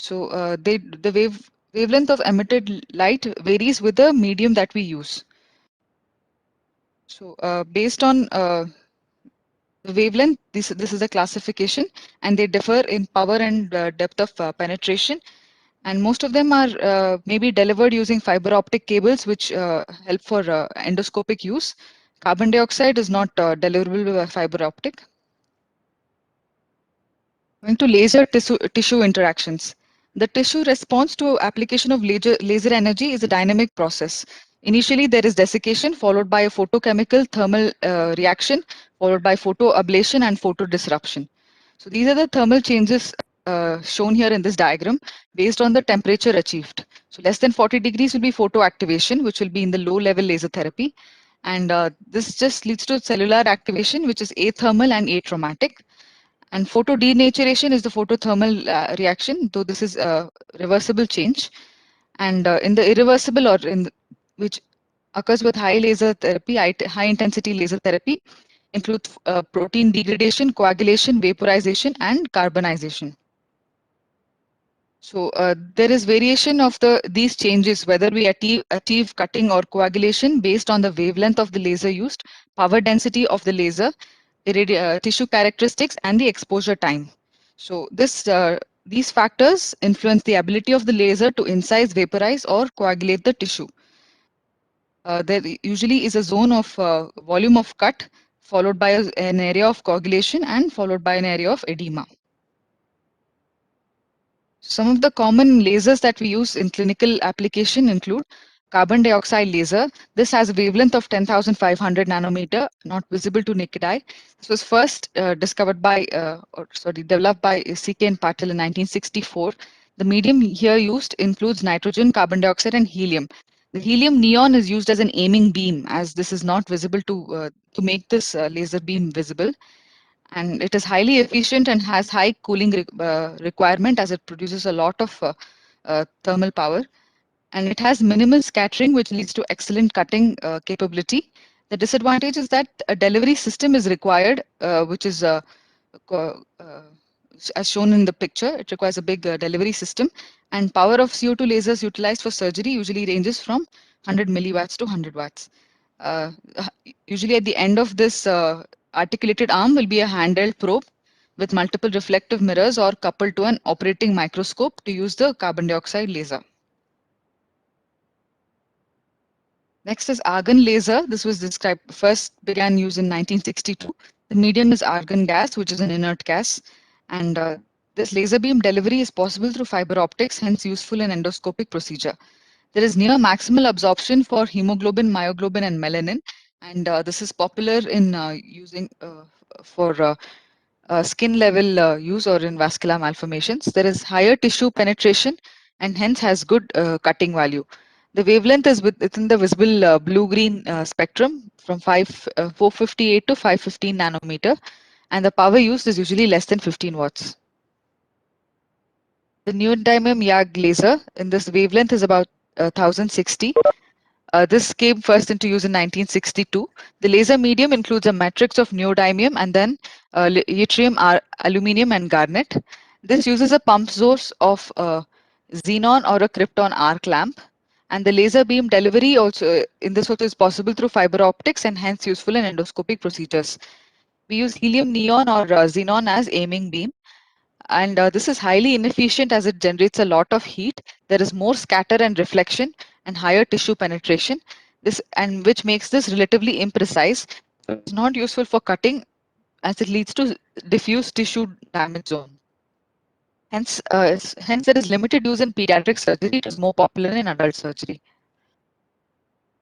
So the wavelength of emitted light varies with the medium that we use. So based on the wavelength, this is a classification, and they differ in power and depth of penetration. And most of them are maybe delivered using fiber optic cables, which help for endoscopic use. Carbon dioxide is not deliverable by fiber optic. Going to laser tissue interactions. The tissue response to application of laser energy is a dynamic process. Initially, there is desiccation followed by a photochemical thermal reaction, followed by photoablation and photodisruption. So these are the thermal changes shown here in this diagram based on the temperature achieved. So less than 40 degrees will be photoactivation, which will be in the low level laser therapy. And this just leads to cellular activation, which is athermal and atraumatic. And photodenaturation is the photothermal reaction, though this is a reversible change. And in the irreversible which occurs with high laser therapy, high intensity laser therapy, includes protein degradation, coagulation, vaporization, and carbonization. So there is variation of these changes, whether we achieve cutting or coagulation based on the wavelength of the laser used, power density of the laser, tissue characteristics, and the exposure time. So these factors influence the ability of the laser to incise, vaporize, or coagulate the tissue. There usually is a zone of volume of cut, followed by an area of coagulation, and followed by an area of edema. Some of the common lasers that we use in clinical application include carbon dioxide laser. This has a wavelength of 10,500 nanometer, not visible to naked eye. This was first developed by C.K. and Patil in 1964. The medium here used includes nitrogen, carbon dioxide, and helium. The helium neon is used as an aiming beam, as this is not visible to make this laser beam visible, and it is highly efficient and has high cooling requirement, as it produces a lot of thermal power, and it has minimal scattering, which leads to excellent cutting capability. The disadvantage is that a delivery system is required, which is as shown in the picture. It requires a big delivery system, and power of CO2 lasers utilized for surgery usually ranges from 100 milliwatts to 100 watts. Uh, Usually at the end of this articulated arm will be a handheld probe with multiple reflective mirrors or coupled to an operating microscope to use the carbon dioxide laser. Next is argon laser. This was described first began use in 1962. The medium is argon gas, which is an inert gas, and this laser beam delivery is possible through fiber optics, hence useful in endoscopic procedure. There is near maximal absorption for hemoglobin, myoglobin, and melanin, and this is popular in using for skin level use or in vascular malformations. There is higher tissue penetration and hence has good cutting value. The wavelength is within the visible blue-green spectrum from 458 to 515 nanometer, and the power used is usually less than 15 watts. The neodymium YAG laser in this wavelength is about 1060. This came first into use in 1962. The laser medium includes a matrix of neodymium and then yttrium, aluminium, and garnet. This uses a pump source of xenon or a krypton arc lamp. And the laser beam delivery also in this also is possible through fiber optics and hence useful in endoscopic procedures. We use helium neon or xenon as aiming beam, and this is highly inefficient as it generates a lot of heat. There is more scatter and reflection and higher tissue penetration, which makes this relatively imprecise. It's not useful for cutting as it leads to diffuse tissue damage zone. Hence there is limited use in pediatric surgery. It is more popular in adult surgery.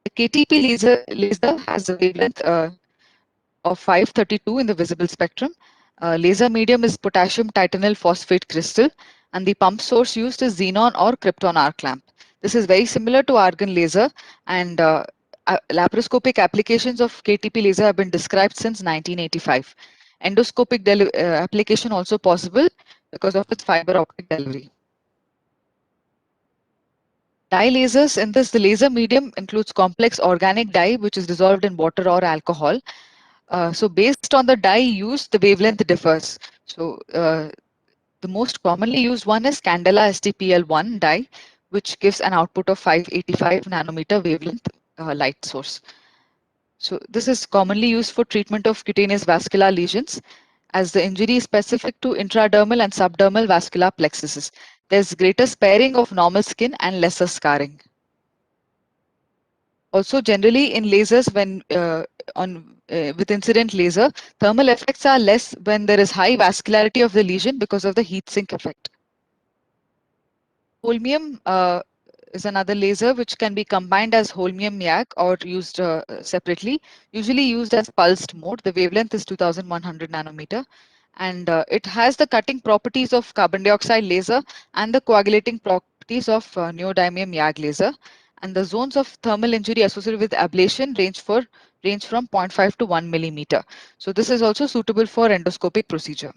The KTP laser has a wavelength of 532 in the visible spectrum. Laser medium is potassium titanyl phosphate crystal, and the pump source used is xenon or krypton arc lamp. This is very similar to argon laser, and laparoscopic applications of KTP laser have been described since 1985. Endoscopic application also possible because of its fiber optic delivery. Dye lasers, in this the laser medium includes complex organic dye which is dissolved in water or alcohol. So based on the dye used, the wavelength differs. So The most commonly used one is Candela STPL1 dye, which gives an output of 585 nanometer wavelength light source. So this is commonly used for treatment of cutaneous vascular lesions as the injury is specific to intradermal and subdermal vascular plexuses. There's greater sparing of normal skin and lesser scarring. Also, generally in lasers, when with incident laser, thermal effects are less when there is high vascularity of the lesion because of the heat sink effect. Holmium is another laser which can be combined as holmium YAG or used separately, usually used as pulsed mode. The wavelength is 2100 nanometer, and it has the cutting properties of carbon dioxide laser and the coagulating properties of neodymium YAG laser. And the zones of thermal injury associated with ablation range from zero point 0.5 to 1 millimeter. So this is also suitable for endoscopic procedure.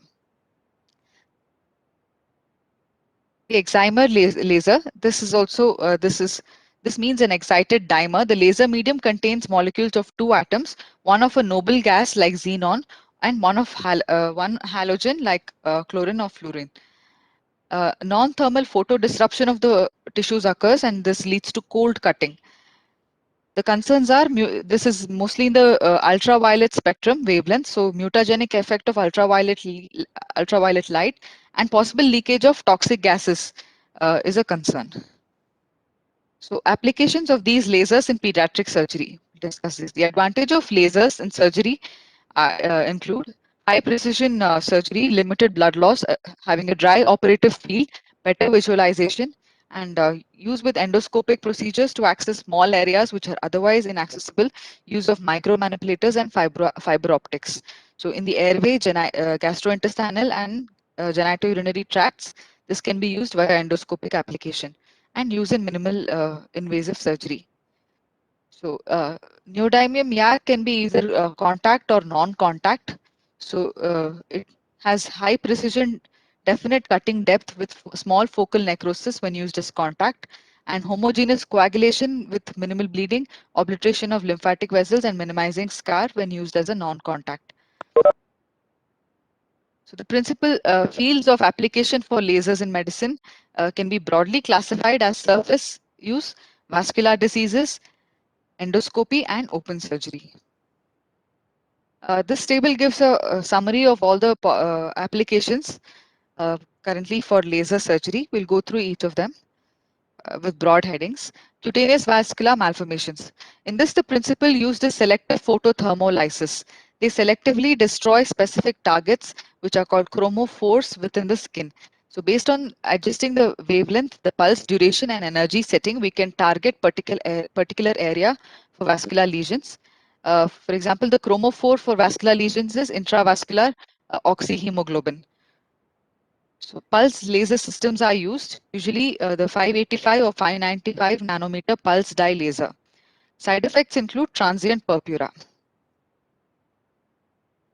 The excimer laser. This means an excited dimer. The laser medium contains molecules of two atoms, one of a noble gas like xenon, and one halogen like chlorine or fluorine. Non-thermal photo disruption of the tissues occurs, and this leads to cold cutting. The concerns are this is mostly in the ultraviolet spectrum wavelength, so mutagenic effect of ultraviolet light and possible leakage of toxic gases is a concern. So applications of these lasers in pediatric surgery. Discuss this. The advantage of lasers in surgery include high precision surgery, limited blood loss, having a dry operative field, better visualization, and use with endoscopic procedures to access small areas which are otherwise inaccessible, use of micro manipulators and fiber optics. So in the airway, gastrointestinal and genitourinary tracts, this can be used via endoscopic application and use in minimal invasive surgery. So neodymium YAG can be either contact or non-contact. So it has high precision, definite cutting depth with small focal necrosis when used as contact, and homogeneous coagulation with minimal bleeding, obliteration of lymphatic vessels, and minimizing scar when used as a non-contact. So the principal fields of application for lasers in medicine can be broadly classified as surface use, vascular diseases, endoscopy, and open surgery. This table gives a summary of all the applications currently for laser surgery. We'll go through each of them with broad headings. Cutaneous vascular malformations. In this, the principle used is selective photothermolysis. They selectively destroy specific targets, which are called chromophores within the skin. So based on adjusting the wavelength, the pulse duration, and energy setting, we can target particular area for vascular lesions. For example, the chromophore for vascular lesions is intravascular oxyhemoglobin. So pulse laser systems are used, usually the 585 or 595 nanometer pulse dye laser. Side effects include transient purpura.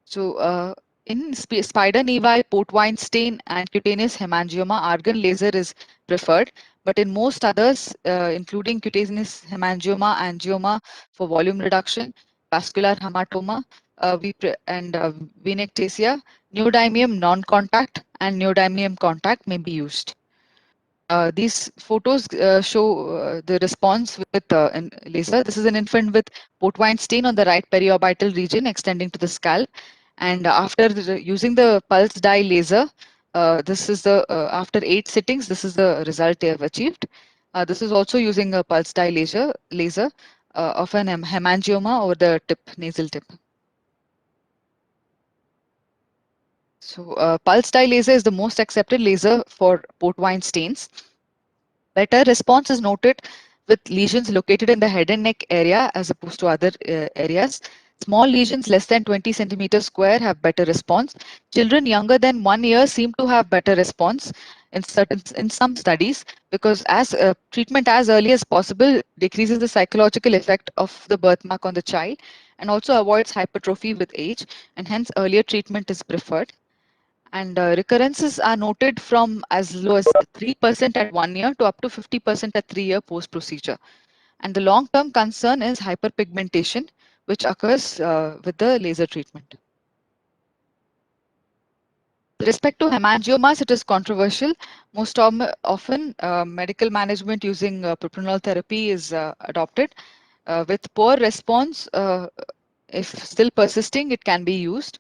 So in spider nevi, port wine stain, and cutaneous hemangioma, argon laser is preferred. But in most others, including cutaneous hemangioma, angioma for volume reduction, vascular hematoma, and venectasia, neodymium non-contact and neodymium contact may be used. These photos show the response with laser. This is an infant with port wine stain on the right periorbital region extending to the scalp. And after using the pulse dye laser, this is the after 8 sittings, this is the result they have achieved. This is also using a pulse dye laser of an hemangioma over the nasal tip. So pulse dye laser is the most accepted laser for port wine stains. Better response is noted with lesions located in the head and neck area as opposed to other areas. Small lesions less than 20 centimeters square have better response. Children younger than 1 year seem to have better response in some studies because as treatment as early as possible decreases the psychological effect of the birthmark on the child and also avoids hypertrophy with age, and hence earlier treatment is preferred. And recurrences are noted from as low as 3% at 1 year to up to 50% at 3 year post procedure. And the long term concern is hyperpigmentation, which occurs with the laser treatment. With respect to hemangiomas, it is controversial. Often, medical management using propranolol therapy is adopted. With poor response, if still persisting, it can be used.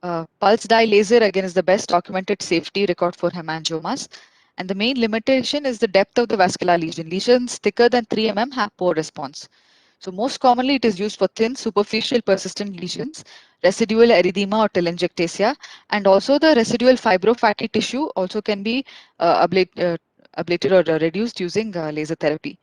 Pulse dye laser again is the best documented safety record for hemangiomas. And the main limitation is the depth of the vascular lesion. Lesions thicker than 3 mm have poor response. So most commonly it is used for thin superficial persistent lesions, residual erythema or telangiectasia, and also the residual fibrofatty tissue also can be ablated or reduced using laser therapy.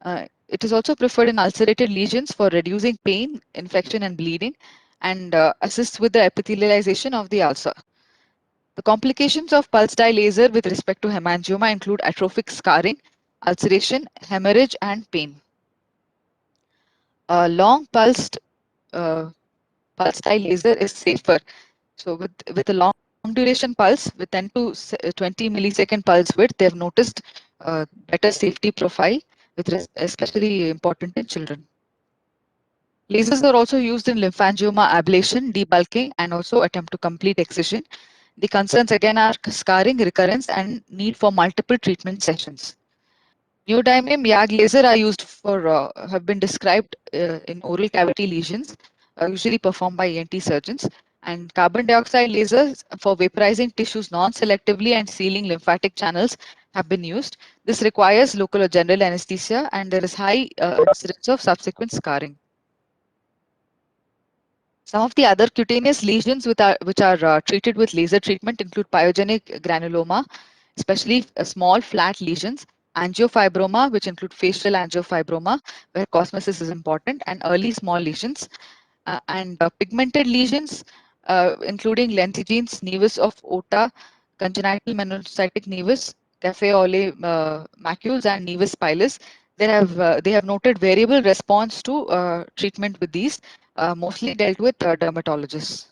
It is also preferred in ulcerated lesions for reducing pain, infection, and bleeding, and assists with the epithelialization of the ulcer. The complications of pulse dye laser with respect to hemangioma include atrophic scarring, ulceration, hemorrhage, and pain. A long uh, pulse dye laser is safer. So with a long duration pulse with 10 to 20 millisecond pulse width, they have noticed better safety profile, especially important in children. Lasers are also used in lymphangioma ablation, debulking, and also attempt to complete excision. The concerns again are scarring, recurrence, and need for multiple treatment sessions. Neodymium YAG laser are used for have been described in oral cavity lesions, usually performed by ENT surgeons. And carbon dioxide lasers for vaporizing tissues non-selectively and sealing lymphatic channels have been used. This requires local or general anesthesia, and there is high incidence of subsequent scarring. Some of the other cutaneous lesions which are treated with laser treatment include pyogenic granuloma, especially small flat lesions, angiofibroma, which include facial angiofibroma, where cosmesis is important, and early small lesions, and pigmented lesions, including lentigines, nevus of Ota, congenital monocytic nevus, cafe au lait macules, and nevus pilus. They have noted variable response to treatment with these, mostly dealt with dermatologists.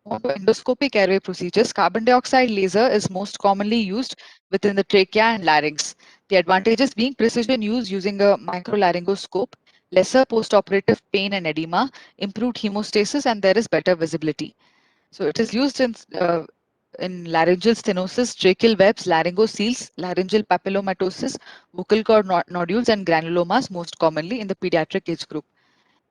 On to endoscopic airway procedures, carbon dioxide laser is most commonly used within the trachea and larynx. The advantages being precision use using a microlaryngoscope, lesser postoperative pain and edema, improved hemostasis, and there is better visibility. So it is used in laryngeal stenosis, tracheal webs, laryngoseals, laryngeal papillomatosis, vocal cord nodules, and granulomas most commonly in the pediatric age group.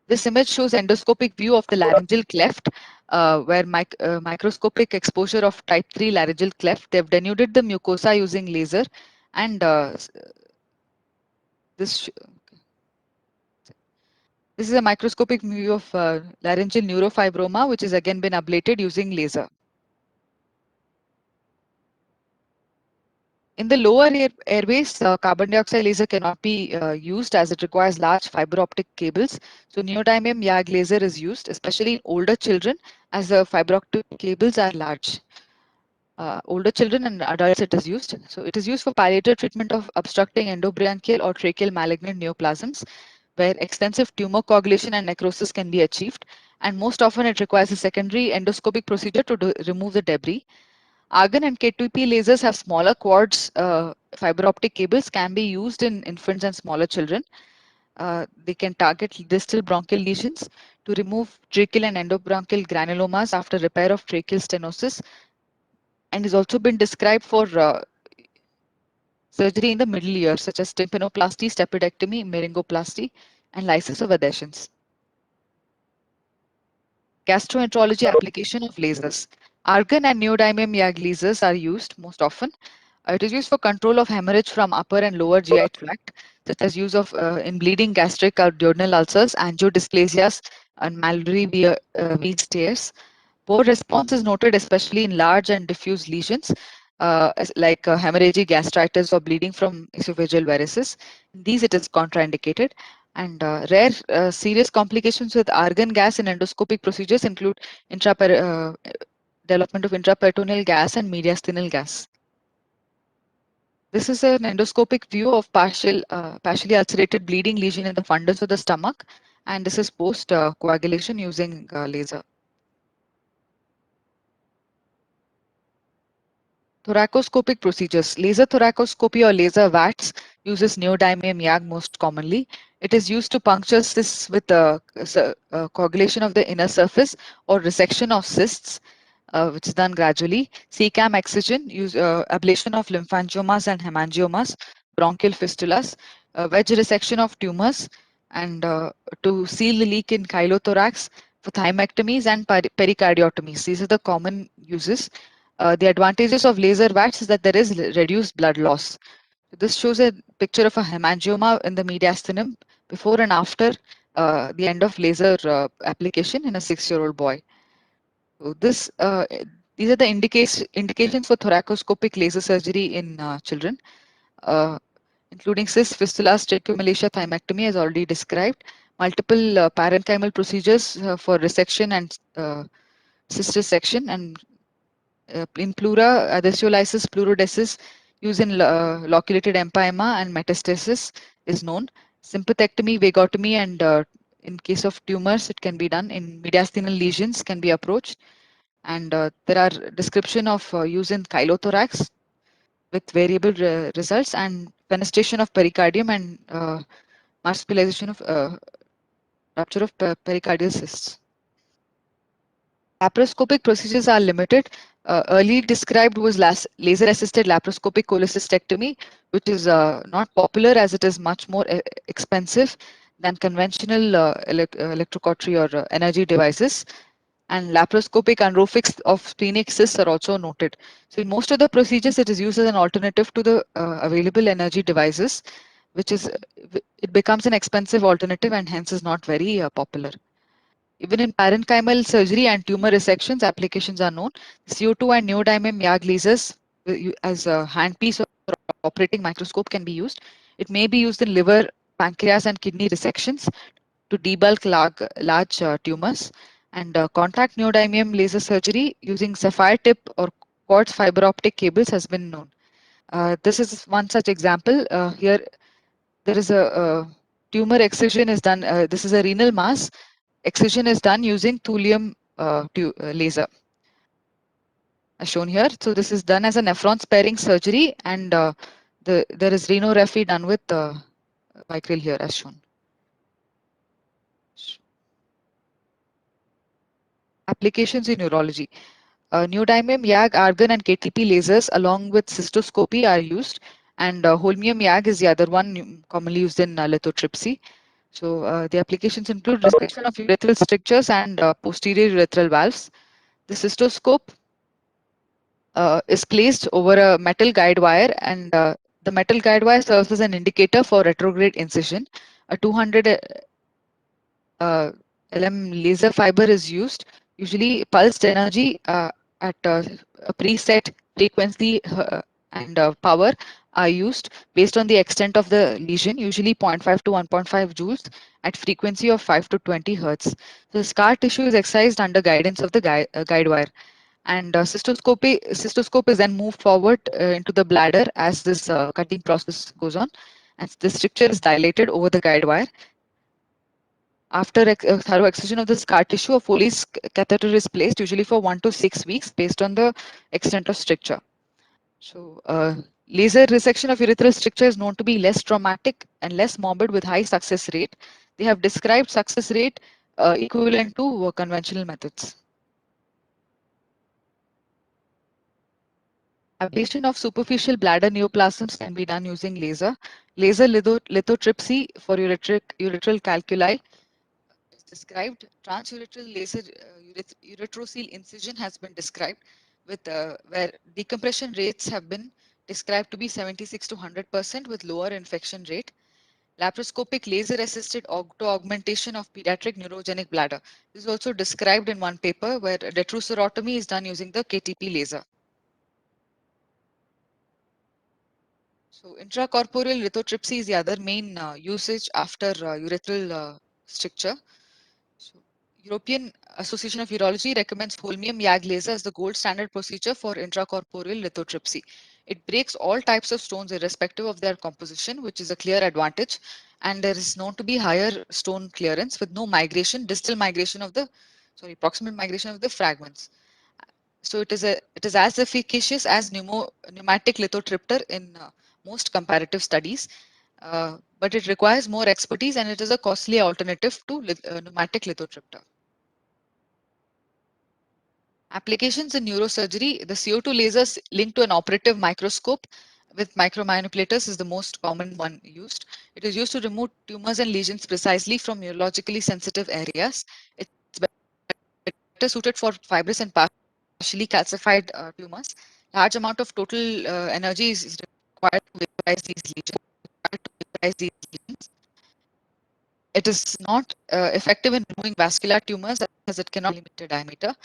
This image shows endoscopic view of the laryngeal cleft, where microscopic exposure of type 3 laryngeal cleft. They've denuded the mucosa using laser, and this this is a microscopic view of laryngeal neurofibroma, which has again been ablated using laser. In the lower airways, carbon dioxide laser cannot be used as it requires large fiber optic cables. So neodymium YAG laser is used, especially in older children, as the fiber optic cables are large. Older children and adults it is used. So it is used for palliative treatment of obstructing endobronchial or tracheal malignant neoplasms, where extensive tumor coagulation and necrosis can be achieved. And most often it requires a secondary endoscopic procedure to remove the debris. Argon and K2P lasers have smaller quartz fiber optic cables, can be used in infants and smaller children. They can target distal bronchial lesions to remove tracheal and endobronchial granulomas after repair of tracheal stenosis, and has also been described for surgery in the middle ear, such as tympanoplasty, stapedectomy, meringoplasty, and lysis of adhesions. Gastroenterology application of lasers. Argon and neodymium YAG lasers are used most often. It is used for control of hemorrhage from upper and lower GI tract, such as use of in bleeding gastric or duodenal ulcers, angiodysplasias, and Mallory V stairs. Poor response is noted especially in large and diffuse lesions, like hemorrhagic gastritis or bleeding from esophageal varices. In these, it is contraindicated. And rare serious complications with argon gas in endoscopic procedures include development of intraperitoneal gas and mediastinal gas. This is an endoscopic view of partially ulcerated bleeding lesion in the fundus of the stomach, and this is post coagulation using laser. Thoracoscopic procedures. Laser thoracoscopy or laser VATS uses neodymium YAG most commonly. It is used to puncture cysts with coagulation of the inner surface or resection of cysts, which is done gradually. CCAM excision, ablation of lymphangiomas and hemangiomas, bronchial fistulas, wedge resection of tumors, and to seal the leak in chylothorax for thymectomies and pericardiotomies. These are the common uses. The advantages of laser VATS is that there is reduced blood loss. This shows a picture of a hemangioma in the mediastinum before and after the end of laser application in a 6-year-old boy. So these are the indications for thoracoscopic laser surgery in children, uh, including cyst, fistulas, tracheomalacia, thymectomy, as already described. Multiple parenchymal procedures for resection and cyst resection, and in pleura, adhesiolysis, pleurodesis, used in loculated empyema and metastasis is known. Sympathectomy, vagotomy, and in case of tumors, it can be done. In mediastinal lesions, can be approached. And there are description of use in chylothorax with variable results, and fenestration of pericardium, and marsupialization of rupture of pericardial cysts. Laparoscopic procedures are limited. Early described was laser-assisted laparoscopic cholecystectomy, which is not popular as it is much more expensive than conventional electrocautery or energy devices. And laparoscopic unrofix of splenic cysts are also noted. So in most of the procedures, it is used as an alternative to the available energy devices, which is it becomes an expensive alternative and hence is not very popular. Even in parenchymal surgery and tumor resections, applications are known. CO2 and neodymium YAG lasers as a handpiece or operating microscope can be used. It may be used in liver, pancreas, and kidney resections to debulk large tumors. And contact neodymium laser surgery using sapphire tip or quartz fiber optic cables has been known. This is one such example. Here, there is a tumor excision is done. This is a renal mass. Excision is done using thulium laser, as shown here. So this is done as a nephron sparing surgery, and there is rhinorrhaphy done with Vicryl here, as shown. Applications in neurology. Neodymium YAG, argon, and KTP lasers, along with cystoscopy, are used, and holmium YAG is the other one commonly used in lithotripsy. So the applications include resection of urethral strictures and posterior urethral valves. The cystoscope is placed over a metal guide wire, and the metal guide wire serves as an indicator for retrograde incision. A 200 LM laser fiber is used, usually pulsed energy at a preset frequency and power are used based on the extent of the lesion, usually zero 0.5 to 1.5 joules at frequency of 5 to 20 hertz. So the scar tissue is excised under guidance of the guide wire, and cystoscope is then moved forward into the bladder as this cutting process goes on, and the stricture is dilated over the guide wire. After thorough excision of the scar tissue, a Foley's catheter is placed, usually for 1 to 6 weeks, based on the extent of stricture. So, laser resection of urethral stricture is known to be less traumatic and less morbid with high success rate. They have described success rate equivalent to conventional methods. Ablation of superficial bladder neoplasms can be done using laser. Laser lithotripsy for urethral calculi is described. Transurethral laser uretrocele incision has been described, with where decompression rates have been described to be 76 to 100% with lower infection rate. Laparoscopic laser assisted auto-augmentation of pediatric neurogenic bladder. This is also described in one paper where detrusorotomy is done using the KTP laser. So intracorporeal lithotripsy is the other main usage after urethral stricture. So European Association of Urology recommends holmium YAG laser as the gold standard procedure for intracorporeal lithotripsy. It breaks all types of stones irrespective of their composition, which is a clear advantage. And there is known to be higher stone clearance with no migration, proximal migration of the fragments. So it is as efficacious as pneumatic lithotripter in most comparative studies. but it requires more expertise and it is a costly alternative to pneumatic lithotripta. Applications in neurosurgery, the CO2 lasers linked to an operative microscope with micromanipulators is the most common one used. It is used to remove tumors and lesions precisely from neurologically sensitive areas. It's better suited for fibrous and partially calcified tumors. Large amount of total energy is required to vaporize these lesions. It is not effective in removing vascular tumors as it cannot limit the diameter.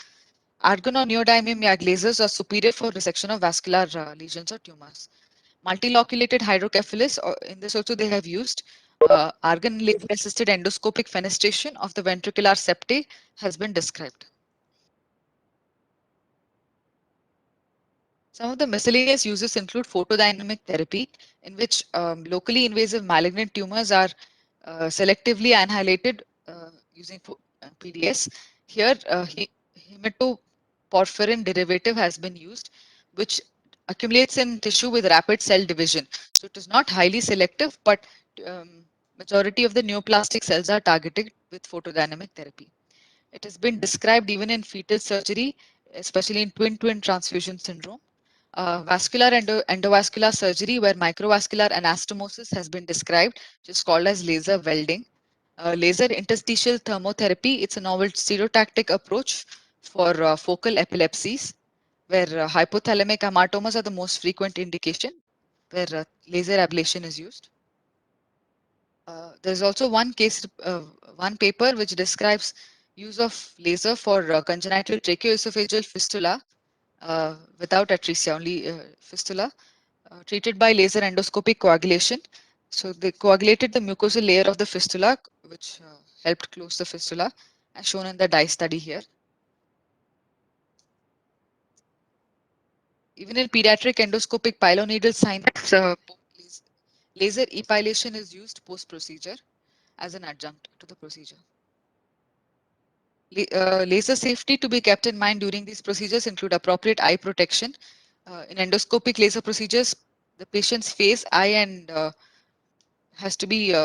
Argon or neodymium YAG lasers are superior for resection of vascular lesions or tumors. Multiloculated hydrocephalus, in this also they have used argon laser assisted endoscopic fenestration of the ventricular septae has been described. Some of the miscellaneous uses include photodynamic therapy, in which locally invasive malignant tumors are selectively annihilated using PDS. Here, hematoporphyrin derivative has been used, which accumulates in tissue with rapid cell division. So it is not highly selective, but majority of the neoplastic cells are targeted with photodynamic therapy. It has been described even in fetal surgery, especially in twin-twin transfusion syndrome. Vascular endovascular surgery where microvascular anastomosis has been described, which is called as laser welding. Laser interstitial thermotherapy, it's a novel stereotactic approach for focal epilepsies, where hypothalamic hematomas are the most frequent indication, where laser ablation is used. There's also one paper which describes use of laser for congenital tracheoesophageal fistula without atresia, only fistula, treated by laser endoscopic coagulation. So they coagulated the mucosal layer of the fistula, which helped close the fistula, as shown in the dye study here. Even in pediatric endoscopic piloneedle sinus, laser epilation is used post-procedure as an adjunct to the procedure. Laser safety to be kept in mind during these procedures include appropriate eye protection. In endoscopic laser procedures, the patient's face, eye, and has to be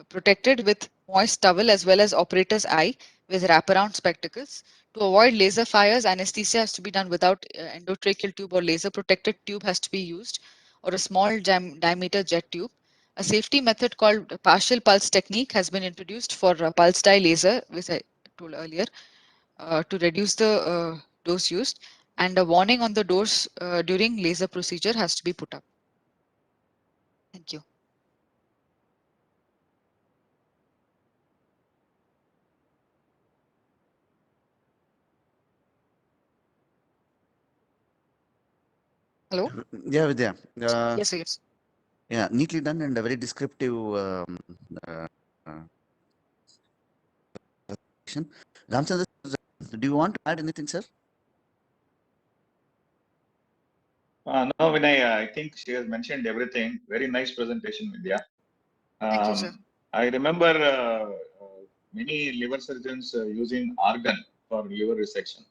protected with moist towel as well as operator's eye with wraparound spectacles. To avoid laser fires, anesthesia has to be done without endotracheal tube or laser protected tube has to be used, or a small diameter jet tube. A safety method called partial pulse technique has been introduced for pulse dye laser, which I told earlier, to reduce the dose used, and a warning on the dose during laser procedure has to be put up. Thank you. Hello? Yeah, Vidya. Yes, yes. Yeah, neatly done and a very descriptive Ramchandra, do you want to add anything, sir? No, Vinay, I think she has mentioned everything. Very nice presentation, Vidya. Thank you, sir. I remember many liver surgeons using argon for liver resection,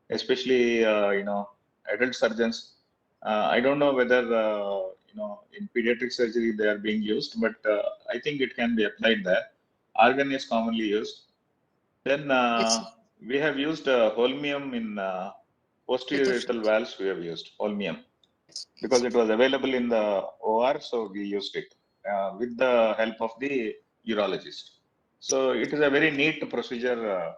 especially adult surgeons. I don't know whether in pediatric surgery they are being used, but I think it can be applied there. Argon is commonly used. Then Yes, we have used holmium in posterior aortal valves. We have used holmium because it was available in the OR, so we used it with the help of the urologist. So it is a very neat procedure.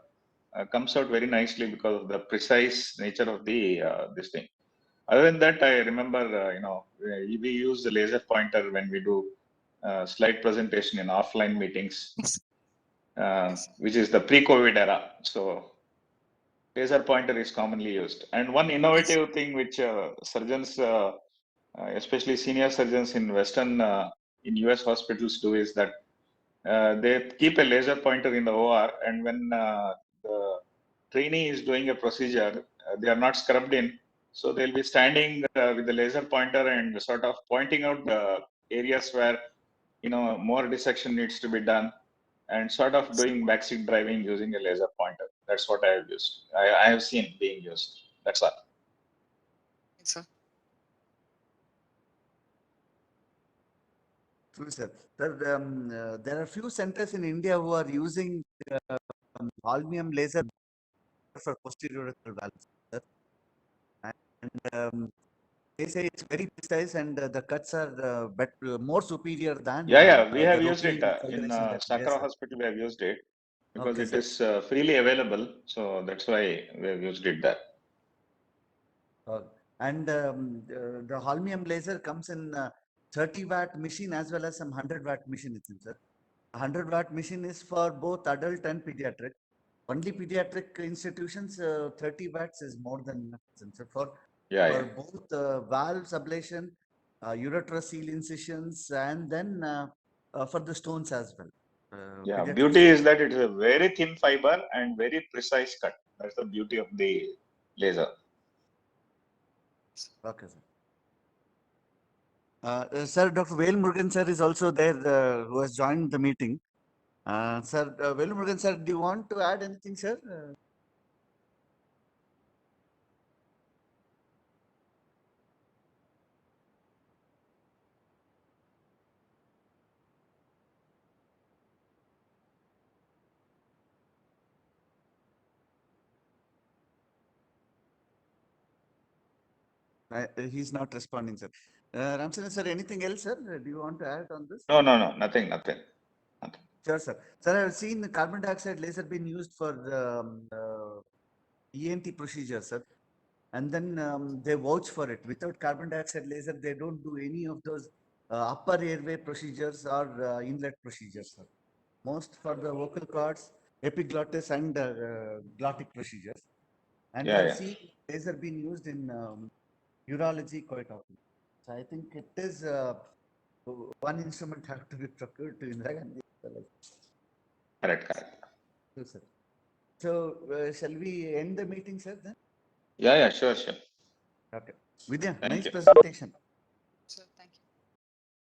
Comes out very nicely because of the precise nature of the this thing. Other than that, I remember we use the laser pointer when we do slide presentation in offline meetings, which is the pre-COVID era. So laser pointer is commonly used. And one innovative thing which surgeons, especially senior surgeons in Western, in US hospitals do is that they keep a laser pointer in the OR, and when the trainee is doing a procedure, they are not scrubbed in. So they'll be standing with the laser pointer and sort of pointing out the areas where, more dissection needs to be done, and sort of doing backseat driving using a laser pointer. That's what I have used. I have seen being used. That's all. sir. True, sir. Sir, there are few centers in India who are using holmium laser for posterior rectal valves, sir. And they say it's very precise and the cuts are more superior than Yeah, we have the used it routine in calculation that yes, Sakara sir. Hospital. We have used it because Okay, it sir. is freely available. So that's why we have used it there. And the holmium laser comes in 30-watt machine as well as some 100-watt machine, it seems, sir. 100-watt machine is for both adult and pediatric. Only pediatric institutions, 30 watts is more than enough, sir. For Yeah. both valves ablation, ureter seal incisions, and then for the stones as well. Yeah, Pediatric beauty is that it is a very thin fiber and very precise cut. That's the beauty of the laser. Okay, sir. Sir, Dr. Vel Murugan sir is also there, who has joined the meeting. Sir, Vel Murugan sir, do you want to add anything, sir? He's not responding, sir. Ramcharan sir, anything else, sir? Do you want to add on this? No, nothing. Sure, sir. Sir, I have seen the carbon dioxide laser being used for ENT procedure, sir. And then they vouch for it. Without carbon dioxide laser, they don't do any of those upper airway procedures or inlet procedures, sir. Most for the vocal cords, epiglottis, and glottic procedures. And I've Yeah. seen laser being used in urology quite often. So I think it is one instrument have to be procured to Indira Gandhi. Correct. True, sir. So shall we end the meeting, sir? Then Yeah, sure. okay. Vidya, Thank nice you. presentation.